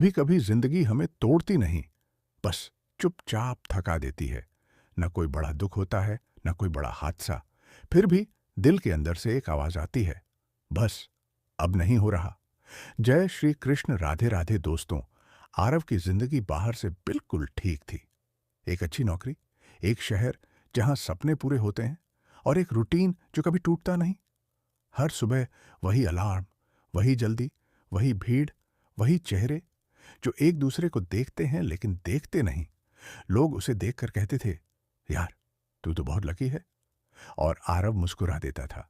भी कभी जिंदगी हमें तोड़ती नहीं, बस चुपचाप थका देती है। न कोई बड़ा दुख होता है, न कोई बड़ा हादसा। फिर भी दिल के अंदर से एक आवाज आती है, बस अब नहीं हो रहा। जय श्री कृष्ण, राधे राधे दोस्तों। आरव की जिंदगी बाहर से बिल्कुल ठीक थी। एक अच्छी नौकरी, एक शहर जहां सपने पूरे होते हैं, और एक रूटीन जो कभी टूटता नहीं। हर सुबह वही अलार्म, वही जल्दी, वही भीड़, वही चेहरे जो एक दूसरे को देखते हैं लेकिन देखते नहीं। लोग उसे देखकर कहते थे, यार तू तो बहुत लकी है। और आरव मुस्कुरा देता था,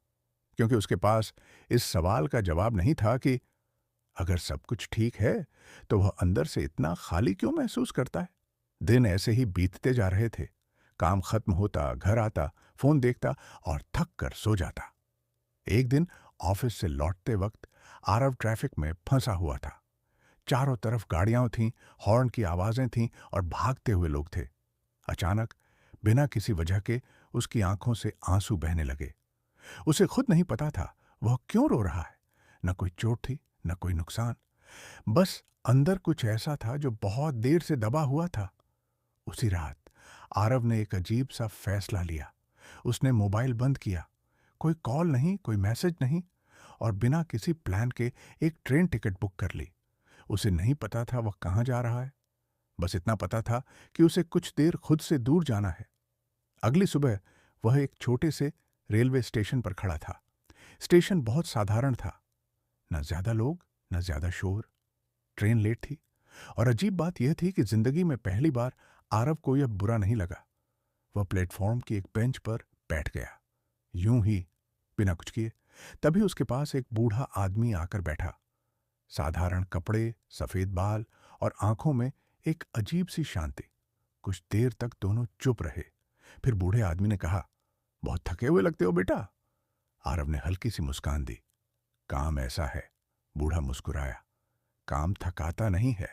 क्योंकि उसके पास इस सवाल का जवाब नहीं था कि अगर सब कुछ ठीक है तो वह अंदर से इतना खाली क्यों महसूस करता है। दिन ऐसे ही बीतते जा रहे थे। काम खत्म होता, घर आता, फोन देखता और थक कर सो जाता। एक दिन ऑफिस से लौटते वक्त आरव ट्रैफिक में फंसा हुआ था। चारों तरफ गाड़ियां थीं, हॉर्न की आवाजें थीं और भागते हुए लोग थे। अचानक, बिना किसी वजह के, उसकी आंखों से आंसू बहने लगे। उसे खुद नहीं पता था वह क्यों रो रहा है। न कोई चोट थी, न कोई नुकसान। बस अंदर कुछ ऐसा था जो बहुत देर से दबा हुआ था। उसी रात आरव ने एक अजीब सा फैसला लिया। उसने मोबाइल बंद किया। कोई कॉल नहीं, कोई मैसेज नहीं, और बिना किसी प्लान के एक ट्रेन टिकट बुक कर ली। उसे नहीं पता था वह कहाँ जा रहा है। बस इतना पता था कि उसे कुछ देर खुद से दूर जाना है। अगली सुबह वह एक छोटे से रेलवे स्टेशन पर खड़ा था। स्टेशन बहुत साधारण था। न ज्यादा लोग, न ज्यादा शोर। ट्रेन लेट थी, और अजीब बात यह थी कि जिंदगी में पहली बार आरव को यह बुरा नहीं लगा। वह प्लेटफॉर्म की एक बेंच पर बैठ गया, यूं ही, बिना कुछ किए। तभी उसके पास एक बूढ़ा आदमी आकर बैठा। साधारण कपड़े, सफेद बाल और आंखों में एक अजीब सी शांति। कुछ देर तक दोनों चुप रहे। फिर बूढ़े आदमी ने कहा, बहुत थके हुए लगते हो बेटा। आरव ने हल्की सी मुस्कान दी। काम ऐसा है। बूढ़ा मुस्कुराया। काम थकाता नहीं है,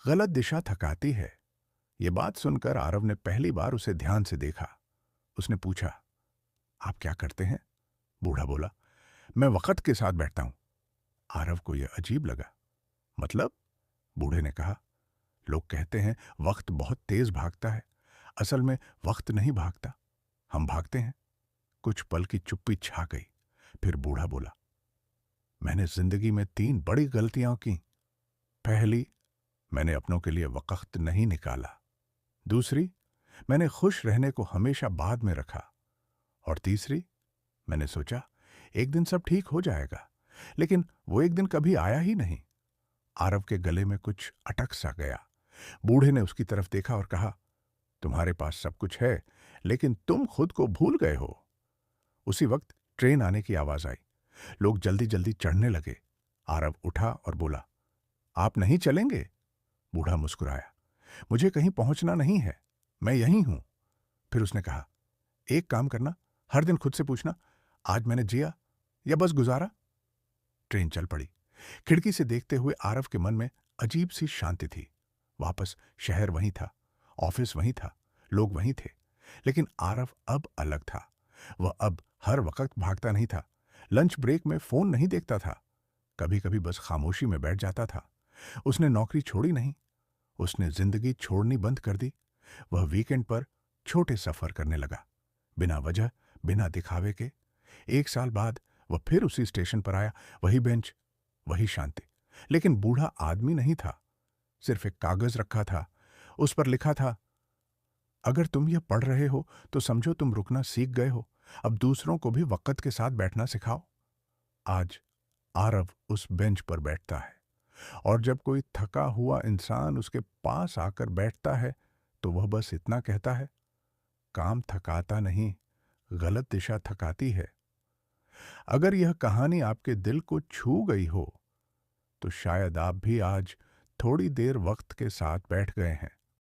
गलत दिशा थकाती है। ये बात सुनकर आरव ने पहली बार उसे ध्यान से देखा। उसने पूछा, आप क्या करते हैं? बूढ़ा बोला, मैं वक्त के साथ बैठता हूं। आरव को यह अजीब लगा। मतलब? बूढ़े ने कहा, लोग कहते हैं वक्त बहुत तेज भागता है। असल में वक्त नहीं भागता, हम भागते हैं। कुछ पल की चुप्पी छा गई। फिर बूढ़ा बोला, मैंने जिंदगी में 3 बड़ी गलतियां की। पहली, मैंने अपनों के लिए वक्त नहीं निकाला। दूसरी, मैंने खुश रहने को हमेशा बाद में रखा। और तीसरी, मैंने सोचा एक दिन सब ठीक हो जाएगा, लेकिन वो एक दिन कभी आया ही नहीं। आरव के गले में कुछ अटक सा गया। बूढ़े ने उसकी तरफ देखा और कहा, तुम्हारे पास सब कुछ है, लेकिन तुम खुद को भूल गए हो। उसी वक्त ट्रेन आने की आवाज आई। लोग जल्दी जल्दी चढ़ने लगे। आरव उठा और बोला, आप नहीं चलेंगे? बूढ़ा मुस्कुराया, मुझे कहीं पहुंचना नहीं है, मैं यहीं हूं। फिर उसने कहा, एक काम करना, हर दिन खुद से पूछना, आज मैंने जिया या बस गुजारा। ट्रेन चल पड़ी। खिड़की से देखते हुए आरव के मन में अजीब सी शांति थी। वापस शहर वहीं था, ऑफिस वहीं था, लोग वहीं थे। लेकिन आरव अब अलग था। वह अब हर वक्त भागता नहीं था। लंच ब्रेक में फोन नहीं देखता था। कभी कभी बस खामोशी में बैठ जाता था। उसने नौकरी छोड़ी नहीं, उसने जिंदगी छोड़नी बंद कर दी। वह वीकेंड पर छोटे सफर करने लगा, बिना वजह, बिना दिखावे के। 1 साल बाद वह फिर उसी स्टेशन पर आया। वही बेंच, वही शांति। लेकिन बूढ़ा आदमी नहीं था। सिर्फ एक कागज रखा था। उस पर लिखा था, अगर तुम यह पढ़ रहे हो तो समझो तुम रुकना सीख गए हो। अब दूसरों को भी वक्त के साथ बैठना सिखाओ। आज आरव उस बेंच पर बैठता है, और जब कोई थका हुआ इंसान उसके पास आकर बैठता है तो वह बस इतना कहता है, काम थकाता नहीं, गलत दिशा थकाती है। अगर यह कहानी आपके दिल को छू गई हो तो शायद आप भी आज थोड़ी देर वक्त के साथ बैठ गए हैं।